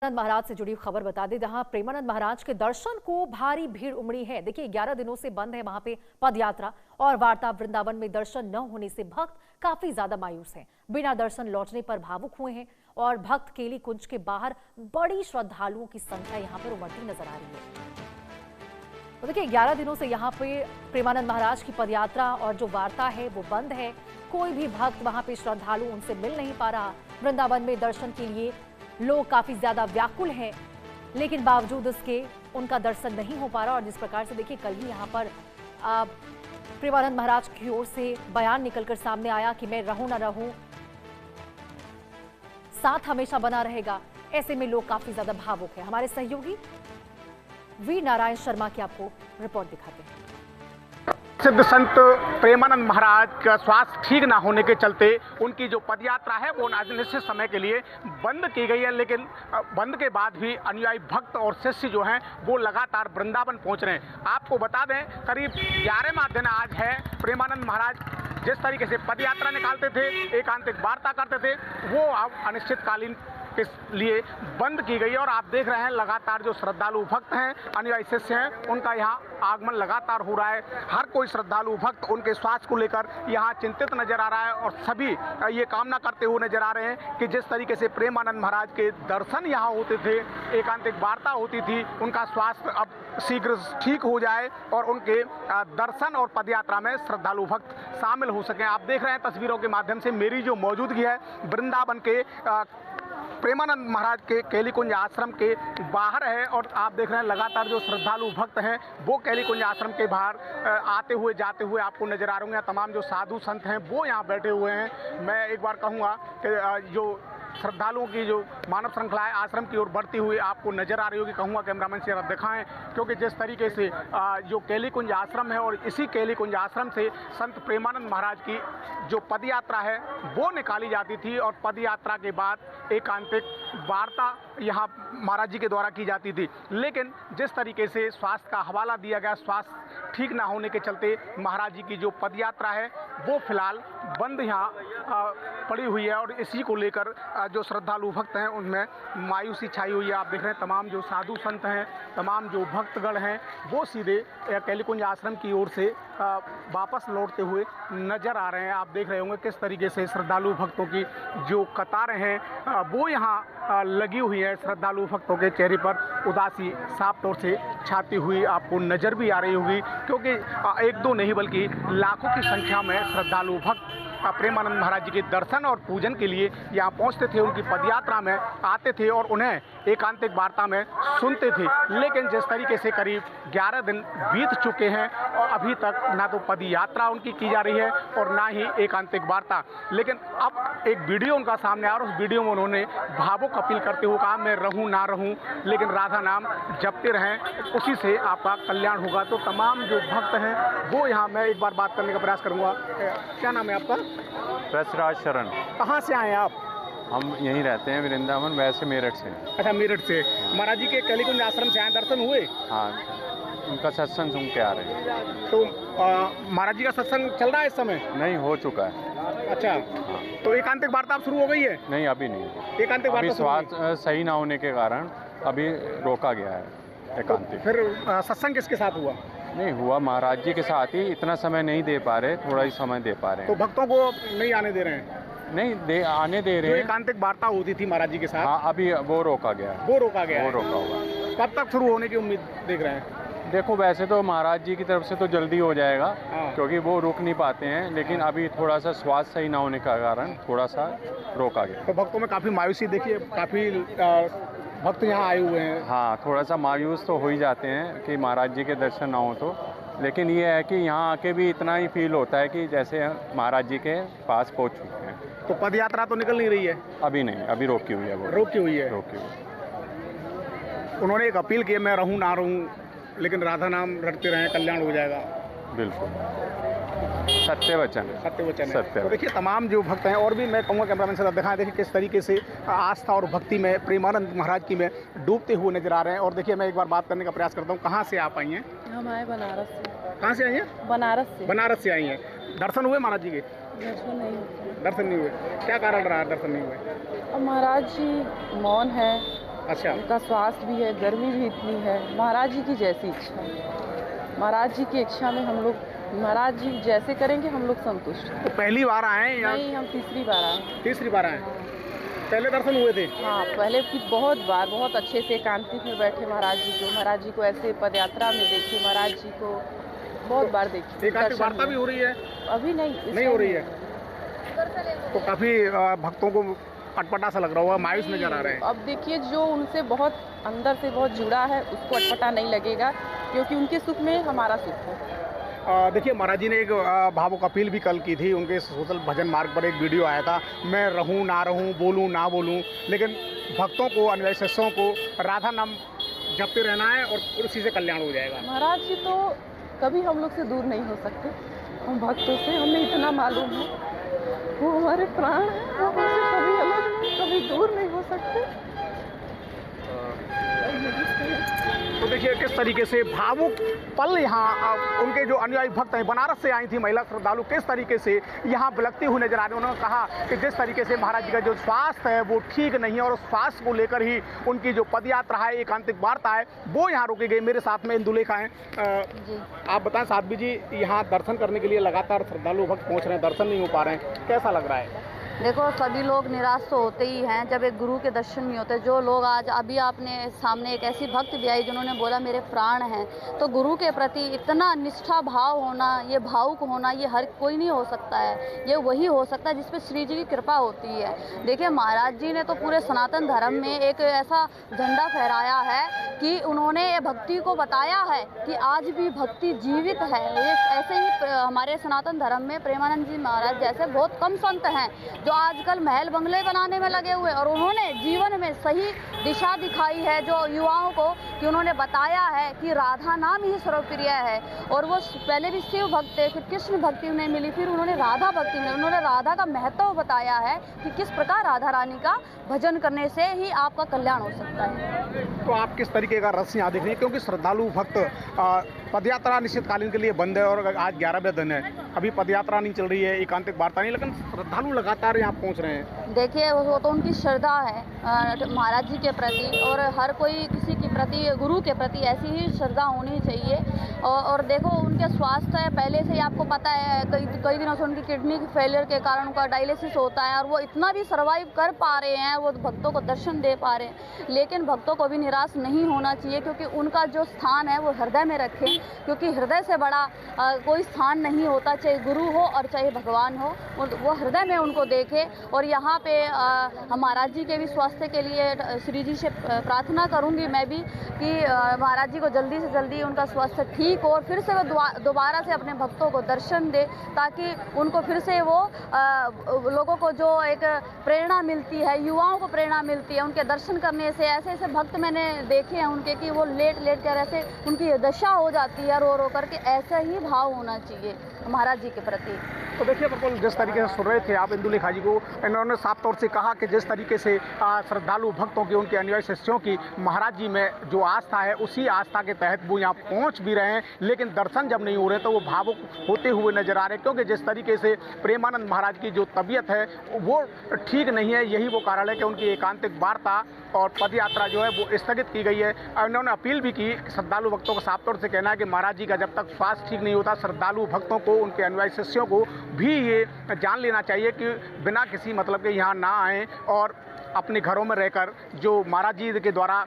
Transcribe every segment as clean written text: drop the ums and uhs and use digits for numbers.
प्रेमानंद महाराज से जुड़ी खबर बता दें, जहां प्रेमानंद महाराज के दर्शन को भारी भीड़ उमड़ी है। देखिए 11 दिनों से बंद है वहां पे पद यात्रा और वार्ता। वृंदावन में दर्शन न होने से भक्त काफी ज्यादा मायूस हैं। बिना दर्शन लौटने पर भावुक हुए हैं और भक्त केली कुंज के बाहर बड़ी श्रद्धालुओं की संख्या यहां पर उमड़ती नजर आ रही है। तो देखिए 11 दिनों से यहाँ पे प्रेमानंद महाराज की पदयात्रा और जो वार्ता है वो बंद है। कोई भी भक्त वहां पे श्रद्धालु उनसे मिल नहीं पा रहा। वृंदावन में दर्शन के लिए लोग काफी ज्यादा व्याकुल हैं, लेकिन बावजूद इसके उनका दर्शन नहीं हो पा रहा। और जिस प्रकार से देखिए कल ही यहाँ पर प्रेमानंद महाराज की ओर से बयान निकलकर सामने आया कि मैं रहूं ना रहूं, साथ हमेशा बना रहेगा। ऐसे में लोग काफी ज्यादा भावुक हैं। हमारे सहयोगी वी नारायण शर्मा की आपको रिपोर्ट दिखाते हैं। सिद्ध संत प्रेमानंद महाराज का स्वास्थ्य ठीक ना होने के चलते उनकी जो पदयात्रा है वो अनिश्चित समय के लिए बंद की गई है, लेकिन बंद के बाद भी अनुयायी भक्त और शिष्य जो हैं वो लगातार वृंदावन पहुंच रहे हैं। आपको बता दें करीब 11वां दिन आज है। प्रेमानंद महाराज जिस तरीके से पदयात्रा निकालते थे, एकांतिक वार्ता करते थे, वो अब अनिश्चितकालीन के लिए बंद की गई है। और आप देख रहे हैं लगातार जो श्रद्धालु भक्त हैं, अनुयायी शिष्य हैं, उनका यहाँ आगमन लगातार हो रहा है। हर कोई श्रद्धालु भक्त उनके स्वास्थ्य को लेकर यहाँ चिंतित नजर आ रहा है और सभी ये कामना करते हुए नजर आ रहे हैं कि जिस तरीके से प्रेमानंद महाराज के दर्शन यहाँ होते थे, एकांतिक वार्ता होती थी, उनका स्वास्थ्य अब शीघ्र ठीक हो जाए और उनके दर्शन और पदयात्रा में श्रद्धालु भक्त शामिल हो सकें। आप देख रहे हैं तस्वीरों के माध्यम से मेरी जो मौजूदगी है वृंदावन के प्रेमानंद महाराज के केली कुंज आश्रम के बाहर है। और आप देख रहे हैं लगातार जो श्रद्धालु भक्त हैं वो केली कुंज आश्रम के बाहर आते हुए जाते हुए आपको नजर आ रहे होंगे। तमाम जो साधु संत हैं वो यहाँ बैठे हुए हैं। मैं एक बार कहूँगा कि जो श्रद्धालुओं की जो मानव श्रृंखला है आश्रम की ओर बढ़ती हुई आपको नजर आ रही होगी। कहूँगा कैमरामैन से आप दिखाएं, क्योंकि जिस तरीके से जो केली कुंज आश्रम है और इसी केली कुंज आश्रम से संत प्रेमानंद महाराज की जो पदयात्रा है वो निकाली जाती थी और पदयात्रा के बाद एकांतिक वार्ता यहाँ महाराज जी के द्वारा की जाती थी। लेकिन जिस तरीके से स्वास्थ्य का हवाला दिया गया, स्वास्थ्य ठीक ना होने के चलते महाराज जी की जो पदयात्रा है वो फिलहाल बंद यहाँ पड़ी हुई है। और इसी को लेकर जो श्रद्धालु भक्त हैं उनमें मायूसी छाई हुई है। आप देख रहे हैं तमाम जो साधु संत हैं, तमाम जो भक्तगण हैं वो सीधे केली कुंज आश्रम की ओर से वापस लौटते हुए नजर आ रहे हैं। आप देख रहे होंगे किस तरीके से श्रद्धालु भक्तों की जो कतारें हैं वो यहाँ लगी हुई है। श्रद्धालु भक्तों के चेहरे पर उदासी साफ तौर से छाती हुई आपको नजर भी आ रही होगी, क्योंकि एक दो नहीं बल्कि लाखों की संख्या में श्रद्धालु भक्त प्रेमानंद महाराज जी के दर्शन और पूजन के लिए यहाँ पहुँचते थे, उनकी पदयात्रा में आते थे और उन्हें एकांतिक वार्ता में सुनते थे। लेकिन जिस तरीके से करीब 11 दिन बीत चुके हैं और अभी तक ना तो पदयात्रा उनकी की जा रही है और ना ही एकांतिक वार्ता। लेकिन अब एक वीडियो उनका सामने आ रहा है। उस वीडियो में उन्होंने भावुक अपील करते हुए कहा, मैं रहूं ना रहूं लेकिन राधा नाम जपते रहें, उसी से आपका कल्याण होगा। तो तमाम जो भक्त हैं वो यहाँ, मैं एक बार बात करने का प्रयास करूँगा। क्या नाम है आपका? प्रसराज शरण। कहाँ से आए आप? हम यहीं रहते हैं वृंदावन, वैसे मेरठ से। अच्छा, मेरठ से। महाराज जी के केली कुंज आश्रम से आए, दर्शन हुए? हाँ, उनका सत्संग सुन के आ रहे हैं। तो महाराज जी का सत्संग चल रहा है इस समय? नहीं, हो चुका है। अच्छा, तो एकांतिक वार्ता अब शुरू हो गई है? नहीं, अभी नहीं। एकांतिक वार्ता स्वास्थ्य सही ना होने के कारण अभी रोका गया है एकांतिक। फिर सत्संग किसके साथ हुआ? नहीं हुआ, महाराज जी के साथ ही। इतना समय नहीं दे पा रहे, थोड़ा ही समय दे पा रहे हैं। तो भक्तों को नहीं आने दे रहे हैं? नहीं आने दे रहे हैं। एकांतिक वार्ता होती थी महाराज जी के साथ? हाँ, अभी वो रोका गया है। वो रोका गया? वो रोका हुआ। कब तक शुरू होने की उम्मीद देख रहे हैं? देखो, वैसे तो महाराज जी की तरफ से तो जल्दी हो जाएगा, हाँ। क्योंकि वो रुक नहीं पाते हैं, लेकिन अभी थोड़ा सा स्वास्थ्य सही ना होने का कारण थोड़ा सा रोका गया। तो भक्तों में काफ़ी मायूसी देखिए, काफ़ी भक्त यहाँ आए हुए हैं। हाँ, थोड़ा सा मायूस तो हो ही जाते हैं कि महाराज जी के दर्शन ना हो तो, लेकिन ये है कि यहाँ आके भी इतना ही फील होता है कि जैसे महाराज जी के पास पहुँच चुके हैं। तो पदयात्रा तो निकल नहीं रही है? अभी नहीं, अभी रोकी हुई है। वो रोकी हुई है? रोकी हुई। उन्होंने एक अपील की, मैं रहूं ना रहूं लेकिन राधा नाम रटते रहें, कल्याण हो जाएगा। बिल्कुल, सत्य वचन। सत्य वचन है। सत्य। तो देखिए तमाम जो भक्त हैं, और भी मैं कहूँगा कैमरामैन से दिखाएं, देखिए किस तरीके से आस्था और भक्ति में प्रेमानंद महाराज की में डूबते हुए नजर आ रहे हैं। और देखिए मैं एक बार बात करने का प्रयास करता हूँ। कहाँ से आप आई हैं? हम आए बनारस से। कहाँ से आई हैं? बनारस से। बनारस से आई हैं। दर्शन हुए महाराज जी के? दर्शन नहीं होते। दर्शन नहीं हुए? क्या कारण रहा दर्शन नहीं हुए? अब महाराज जी मौन है, अच्छा। उनका स्वास्थ्य भी है, गर्मी भी इतनी है। महाराज जी की जैसी इच्छा, महाराज जी की इच्छा में हम लोग, महाराज जी जैसे करेंगे हम लोग संतुष्ट हैं। तो पहली बार आए हैं या नहीं, हम तीसरी बार आए। तीसरी बार आए? पहले दर्शन हुए थे? हाँ, पहले की बहुत बार बहुत अच्छे से एकांतिक में बैठे महाराज जी को ऐसे पदयात्रा में देखे, महाराज जी को बहुत बार देखे। एकांतिक वार्ता भी हो रही है? अभी नहीं, नहीं हो रही है। तो काफी भक्तों को अटपटा सा लग रहा होगा, मायूस नजर आ रहे हैं। अब देखिए, जो उनसे बहुत अंदर से बहुत जुड़ा है उसको अटपटा नहीं लगेगा, क्योंकि उनके सुख में हमारा सुख है। देखिए, महाराज जी ने एक भावुक अपील भी कल की थी। उनके सोशल भजन मार्ग पर एक वीडियो आया था, मैं रहूं ना रहूं, बोलूं ना बोलूं, लेकिन भक्तों को, अनुयायी शिष्यों को राधा नाम जपते रहना है और उसी से कल्याण हो जाएगा। महाराज जी तो कभी हम लोग से दूर नहीं हो सकते। हम भक्तों से, हमें इतना मालूम है, वो हमारे प्राण हैं, वो हमसे कभी अलग नहीं, कभी दूर नहीं हो सकते। तो देखिए किस तरीके से भावुक पल यहाँ उनके जो अनुयायी भक्त हैं, बनारस से आई थी महिला श्रद्धालु, किस तरीके से यहाँ बिलखती हुई नजर आ रही है। उन्होंने कहा कि जिस तरीके से महाराज जी का जो स्वास्थ्य है वो ठीक नहीं है और उस स्वास्थ्य को लेकर ही उनकी जो पदयात्रा है, एकांतिक वार्ता है, वो यहाँ रोकी गई। मेरे साथ में इंदुलेखा हैं। आप बताएं साध्वी जी, यहाँ दर्शन करने के लिए लगातार श्रद्धालु भक्त पहुँच रहे हैं, दर्शन नहीं हो पा रहे हैं, कैसा लग रहा है? देखो, सभी लोग निराश तो होते ही हैं जब एक गुरु के दर्शन नहीं होते। जो लोग आज अभी आपने सामने एक ऐसी भक्त भी आई जिन्होंने बोला मेरे प्राण हैं, तो गुरु के प्रति इतना निष्ठा भाव होना, ये भावुक होना, ये हर कोई नहीं हो सकता है। ये वही हो सकता है जिस पे श्री जी की कृपा होती है। देखिए, महाराज जी ने तो पूरे सनातन धर्म में एक ऐसा झंडा फहराया है कि उन्होंने ये भक्ति को बताया है कि आज भी भक्ति जीवित है। ये ऐसे ही हमारे सनातन धर्म में प्रेमानंद जी महाराज जैसे बहुत कम संत हैं जो आजकल महल बंगले बनाने में लगे हुए, और उन्होंने जीवन में सही दिशा दिखाई है जो युवाओं को, कि उन्होंने बताया है कि राधा नाम ही सर्वप्रिय है। और वो पहले भी शिव भक्त थे, फिर कृष्ण भक्ति उन्हें मिली, फिर उन्होंने राधा भक्ति मिली। उन्होंने राधा का महत्व बताया है कि किस प्रकार राधा रानी का भजन करने से ही आपका कल्याण हो सकता है। तो आप किस तरीके का रस यहाँ देख रही है, क्योंकि श्रद्धालु भक्त पदयात्रा निश्चितकालीन के लिए बंद है और आज 11वें दिन है, अभी पदयात्रा नहीं चल रही है, एकांतिक वार्ता नहीं, लेकिन श्रद्धालु लगातार यहाँ पहुँच रहे हैं। देखिए, वो तो उनकी श्रद्धा है महाराज जी के प्रति, और हर कोई किसी के प्रति, गुरु के प्रति ऐसी ही श्रद्धा होनी चाहिए। और देखो, उनके स्वास्थ्य है, पहले से ही आपको पता है, कई दिनों से उनकी किडनी फेलियर के कारण उनका डायलिसिस होता है, और वो इतना भी सर्वाइव कर पा रहे हैं, वो भक्तों को दर्शन दे पा रहे हैं। लेकिन भक्तों को भी निराश नहीं होना चाहिए, क्योंकि उनका जो स्थान है वो हृदय में रखें, क्योंकि हृदय से बड़ा कोई स्थान नहीं होता, चाहे गुरु हो और चाहे भगवान हो, वो हृदय में उनको देखे। और यहाँ पे हम महाराज जी के भी स्वास्थ्य के लिए श्री जी से प्रार्थना करूँगी मैं भी कि महाराज जी को जल्दी से जल्दी उनका स्वास्थ्य ठीक हो और फिर से वो दोबारा से अपने भक्तों को दर्शन दे, ताकि उनको फिर से वो लोगों को जो एक प्रेरणा मिलती है, युवाओं को प्रेरणा मिलती है उनके दर्शन करने से। ऐसे ऐसे भक्त मैंने देखे हैं उनके कि वो लेट कर ऐसे उनकी दशा हो जाती है रो करके। ऐसा ही भाव होना चाहिए महाराज जी के प्रति। तो देखिए बिल्कुल जिस तरीके से सुन रहे थे आप इंदुलेखा जी को, इन्होंने साफ तौर से कहा कि जिस तरीके से श्रद्धालु भक्तों की, उनके अनुयायी शिष्यों की महाराज जी में जो आस्था है, उसी आस्था के तहत वो यहाँ पहुँच भी रहे हैं, लेकिन दर्शन जब नहीं हो रहे तो वो भावुक होते हुए नजर आ रहे हैं, क्योंकि जिस तरीके से प्रेमानंद महाराज की जो तबीयत है वो ठीक नहीं है। यही वो कारण है कि उनकी एकांतिक वार्ता और पदयात्रा जो है वो स्थगित की गई है। इन्होंने अपील भी की, श्रद्धालु भक्तों को साफ तौर से कहना है कि महाराज जी का जब तक स्वास्थ्य ठीक नहीं होता, श्रद्धालु भक्तों को, उनके अनुयायी शिष्यों को भी ये जान लेना चाहिए कि बिना किसी मतलब के यहाँ ना आएँ और अपने घरों में रहकर जो महाराज जी के द्वारा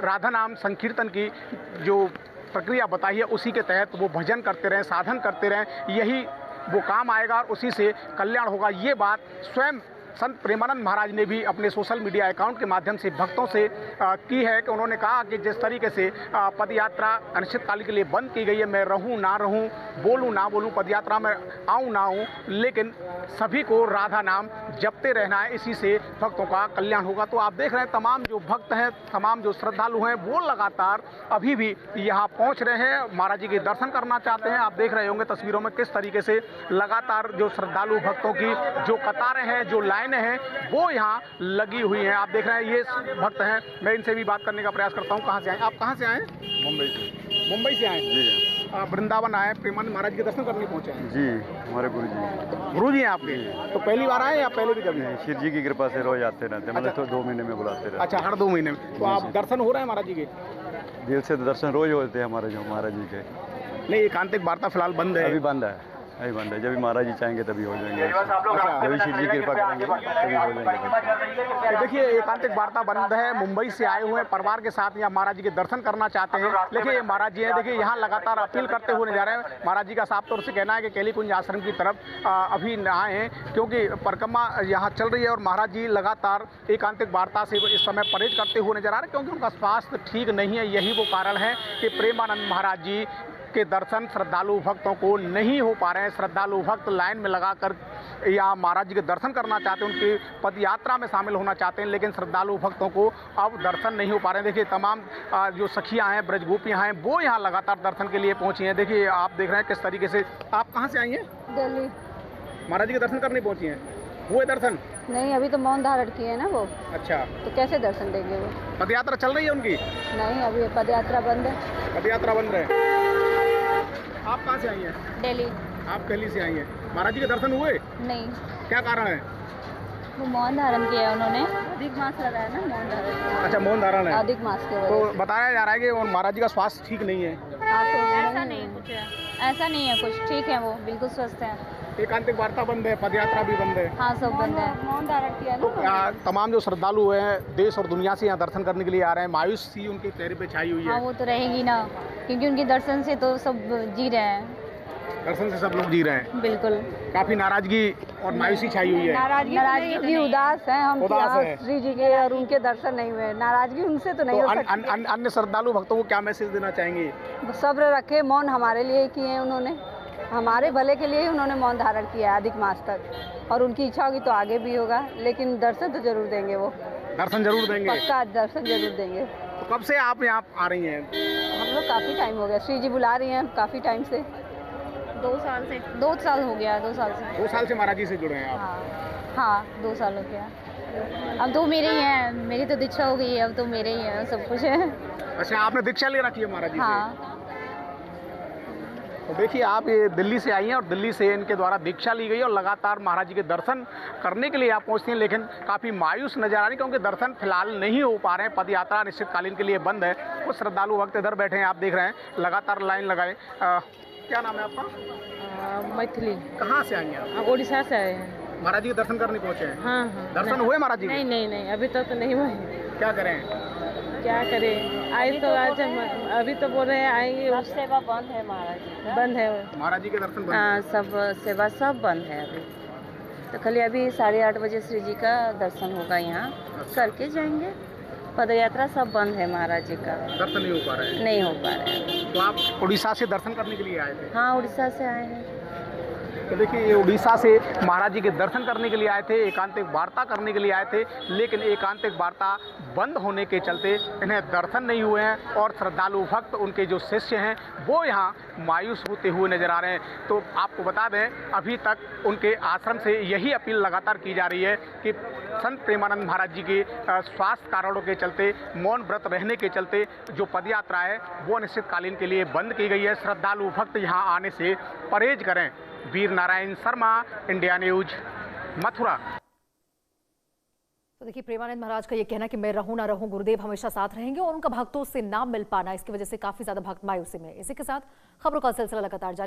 राधा नाम संकीर्तन की जो प्रक्रिया बताई है उसी के तहत वो भजन करते रहें, साधन करते रहें, यही वो काम आएगा और उसी से कल्याण होगा। ये बात स्वयं संत प्रेमानंद महाराज ने भी अपने सोशल मीडिया अकाउंट के माध्यम से भक्तों से की है कि उन्होंने कहा कि जिस तरीके से पदयात्रा अनिश्चितकाल के लिए बंद की गई है, मैं रहूं ना रहूं, बोलूं ना बोलूं, पदयात्रा में आऊं ना आऊं, लेकिन सभी को राधा नाम जपते रहना है, इसी से भक्तों का कल्याण होगा। तो आप देख रहे हैं तमाम जो भक्त हैं, तमाम जो श्रद्धालु हैं वो लगातार अभी भी यहाँ पहुँच रहे हैं, महाराज जी के दर्शन करना चाहते हैं। आप देख रहे होंगे तस्वीरों में किस तरीके से लगातार जो श्रद्धालु भक्तों की जो कतारें हैं, जो लाइनें हैं, वो यहाँ लगी हुई हैं। आप देख रहे हैं ये भक्त हैं, मैं इनसे भी बात करने का प्रयास करता हूँ। कहाँ से आए आप? कहाँ से आए? मुंबई से। मुंबई से आए? जी। वृंदावन आए, प्रेमानंद महाराज के दर्शन करने पहुंचे हैं। जी, हमारे गुरु जी हैं आपके, तो पहली बार आए या पहले भी कभी? नहीं, शिव जी की कृपा से रोज आते रहते हैं, मतलब तो 2 महीने में बुलाते रहते हैं। अच्छा, हर 2 महीने में। तो आप दर्शन हो रहे हैं महाराज जी के? दिल से दर्शन रोज होते हैं हमारे जो महाराज जी के। नहीं, एकांतिक वार्ता फिलहाल बंद है। अभी बंद है, अभी बंद है। जब भी महाराज जी चाहेंगे तभी हो जाएंगे। अच्छा, जब भी शिव जी कृपा करेंगे तभी हो जाएंगे। तो देखिए, एकांतिक वार्ता बंद है। मुंबई से आए हुए हैं परिवार के साथ, यहाँ महाराज जी के दर्शन करना चाहते हैं। देखिए, ये महाराज जी हैं, देखिए यहाँ लगातार अपील करते हुए जा रहे हैं। महाराज जी का साफ तौर से कहना है कि केलीकुंज आश्रम की तरफ अभी न आए हैं, क्योंकि परिक्रमा यहाँ चल रही है और महाराज जी लगातार एकांतिक वार्ता से इस समय परहेज करते हुए नजर आ रहे हैं, क्योंकि उनका स्वास्थ्य ठीक नहीं है। यही वो कारण है कि प्रेमानंद महाराज जी के दर्शन श्रद्धालु भक्तों को नहीं हो पा रहे हैं। श्रद्धालु भक्त लाइन में लगाकर यहाँ महाराज जी के दर्शन करना चाहते हैं, उनकी पद यात्रा में शामिल होना चाहते हैं, लेकिन श्रद्धालु भक्तों को अब दर्शन नहीं हो पा रहे हैं। देखिए, तमाम जो सखियाँ हैं, ब्रजगोपियाँ हैं, वो यहाँ लगातार दर्शन के लिए पहुँची हैं। देखिए, आप देख रहे हैं किस तरीके से। आप कहाँ से आई हैं? दिल्ली। महाराज जी के दर्शन करने पहुँची हैं? हुए दर्शन? नहीं, अभी तो मौन धारण किए हैं ना वो। अच्छा, तो कैसे दर्शन देंगे वो? पद यात्रा चल रही है उनकी? नहीं, अभी पद यात्रा बंद है। पद यात्रा बंद है। आप कहाँ से आई हैं? दिल्ली। आप दिल्ली से आई हैं। महाराज जी के दर्शन हुए? नहीं, क्या कारण है? वो मौन धारण किया है उन्होंने। अधिक मास लगाया ना, मौन धारण। अच्छा, मौन धारण है। अधिक मास के तो वजह से। बताया जा रहा है कि और महाराज जी का स्वास्थ्य ठीक नहीं है। ऐसा नहीं कुछ है, ऐसा नहीं है कुछ, ठीक है, वो बिल्कुल स्वस्थ है। एकांतिक वार्ता बंद है, पदयात्रा भी बंद है। हाँ, सब बंद है। मौन धारण किया तो ना। तमाम जो श्रद्धालु हैं देश और दुनिया से यहाँ दर्शन करने के लिए आ रहे हैं, मायूसी उनके चेहरे पे छाई हुई हाँ, है। वो तो रहेगी ना, क्योंकि उनके दर्शन से तो सब जी रहे हैं। दर्शन से सब लोग जी रहे हैं। बिल्कुल। काफी नाराजगी और मायूसी छाई हुई है। नाराजगी उदास है हम, उदास यहाँ है। श्री जी के और उनके दर्शन नहीं हुए। नाराजगी उनसे तो नहीं तो हो सकती। अन्य श्रद्धालु भक्तों को क्या मैसेज देना चाहेंगे? सब्र रखे, मौन हमारे लिए ही किए हैं उन्होंने, हमारे भले के लिए ही उन्होंने मौन धारण किया है अधिक मास तक, और उनकी इच्छा होगी तो आगे भी होगा, लेकिन दर्शन तो जरूर देंगे वो। दर्शन जरूर देंगे? पक्का दर्शन जरूर देंगे। तो कब से आप यहाँ आ रही हैं? हम लोग काफ़ी टाइम हो गया, श्री जी बुला रही हैं काफ़ी टाइम से। 2 साल से। 2 साल हो गया, 2 साल से। 2 साल से महाराज जी से जुड़े हैं आप? हाँ, 2 साल हो गया। अब तो मेरे ही हैं, मेरी तो दीक्षा हो गई है, अब तो मेरे ही हैं, सब कुछ है। अच्छा, आपने दीक्षा ले रखी है महाराज जी से? हाँ। तो देखिए, आप ये दिल्ली से आई हैं और दिल्ली से इनके द्वारा दीक्षा ली गई और लगातार महाराज जी के दर्शन करने के लिए आप पहुंचती हैं, लेकिन काफ़ी मायूस नजर आ रही, क्योंकि दर्शन फिलहाल नहीं हो पा रहे हैं। पद यात्रा निश्चितकालीन के लिए बंद है। वो श्रद्धालु भक्त इधर बैठे हैं, आप देख रहे हैं, लगातार लाइन लगाए। क्या नाम है आपका? मैथिली। कहाँ से आई हैं आप? उड़ीसा से आए हैं। महाराज जी के दर्शन करने पहुँचे हैं? हाँ हाँ। दर्शन हुए महाराज जी के? नहीं, अभी तक तो नहीं हुए। क्या करें? क्या करें, आए तो आज हम अभी तो बोल रहे हैं आएंगे। सेवा बंद है महाराज जी का। बंद है। महाराज जी के दर्शन बंद हाँ, हैं। सब सेवा सब बंद है अभी। तो खाली अभी 8:30 बजे श्री जी का दर्शन होगा, यहाँ करके जाएंगे। पद यात्रा सब बंद है महाराज जी का, दर्शन नहीं हो पा रहे हैं? नहीं हो पा रहे हैं। तो आप उड़ीसा से दर्शन करने के लिए आए थे? हाँ, उड़ीसा से आए हैं। तो देखिए, ये उड़ीसा से महाराज जी के दर्शन करने के लिए आए थे, एकांतिक वार्ता करने के लिए आए थे, लेकिन एकांतिक वार्ता बंद होने के चलते इन्हें दर्शन नहीं हुए हैं और श्रद्धालु भक्त, उनके जो शिष्य हैं, वो यहाँ मायूस होते हुए नजर आ रहे हैं। तो आपको बता दें, अभी तक उनके आश्रम से यही अपील लगातार की जा रही है कि संत प्रेमानंद महाराज जी के स्वास्थ्य कारणों के चलते, मौन व्रत रहने के चलते जो पदयात्रा है वो अनिश्चितकालीन के लिए बंद की गई है। श्रद्धालु भक्त यहाँ आने से परहेज करें। Veer Narayan Sharma, India news, Mathura. तो देखिए, प्रेमानंद महाराज का ये कहना कि मैं रहूं ना रहूं, गुरुदेव हमेशा साथ रहेंगे, और उनका भक्तों से ना मिल पाना, इसकी वजह से काफी ज्यादा भक्त मायूसी में। इसी के साथ खबरों का सिलसिला लगातार जारी।